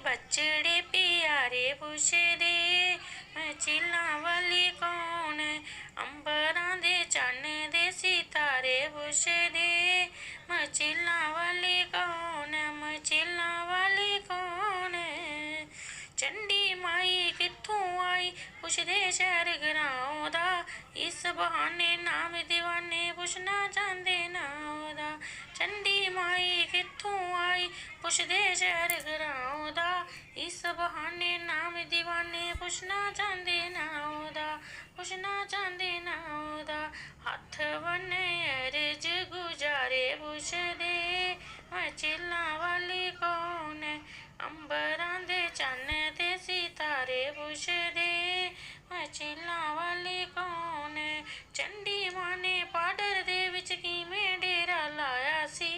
बचड़े प्यारे पुछदे झीलां वाली कौन है। अंबरां दे चन्न दे सितारे पुछदे झीलां वाली कौन है, झीलां वाली कौन है। चंडी माई कित्थों आई पुछदे शहर ग्रां दा, इस बहाने नाम दीवाने पुछना चाहंदे ना ओदा। चंडी माई कित्थों आई पुछदे शहर ग्रां दा, इस बहाने नाम दीवाने पुछना चाहंदे ना ओदा, पुछना चाहंदे ना ओदा। हत्थ बन्ने अर्ज गुजारे पुछदे झीलां वाली कौन है। अंबरां दे चन्न ते सितारे पुछदे झीलां वाली कौन है। चंडी मां ने पाडर दे विच किवें डेरा लाया सी,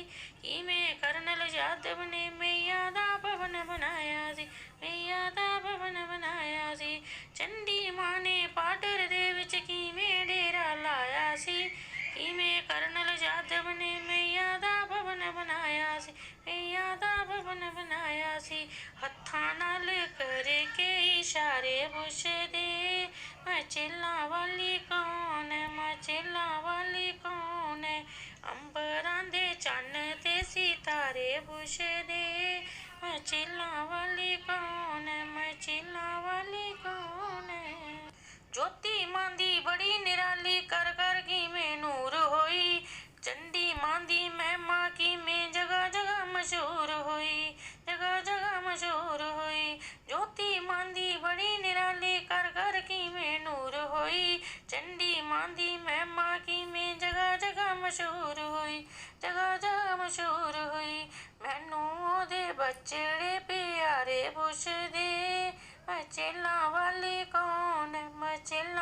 किवें करनल यादव ने मैया दा भवन बनाया सी, मैया दा भवन बनाया सी। चंडी मां ने पाडर दे विच किवें डेरा लाया सी, किवें करनल यादव ने मैया दा भवन बनाया सी, मैया दा भवन बनाया सी। हत्थां नाल करके इशारे पुछदे झीलां वाली कौन है, झीलां वाली कौन है। अंबरां दे चन्न ते सितारे पुछदे झीलां वाली कौन है, झीलां वाली कौन है। ज्योति मां दी बड़ी निराली कर कर किवें नूर होई, चंडी मां दी महिमा किवें जगह जगह मशहूर होई, जगह जगह मशहूर होई। ज्योति मां दी बड़ी निराली कर कर किवें नूर होई, चंडी मां दी महिमा किवें जगह जगह मशहूर होई, जगह जगह मशहूर होई। मैनू ओदे बचड़े प्यारे पुछदे झीलां वाली कौन है, झीलां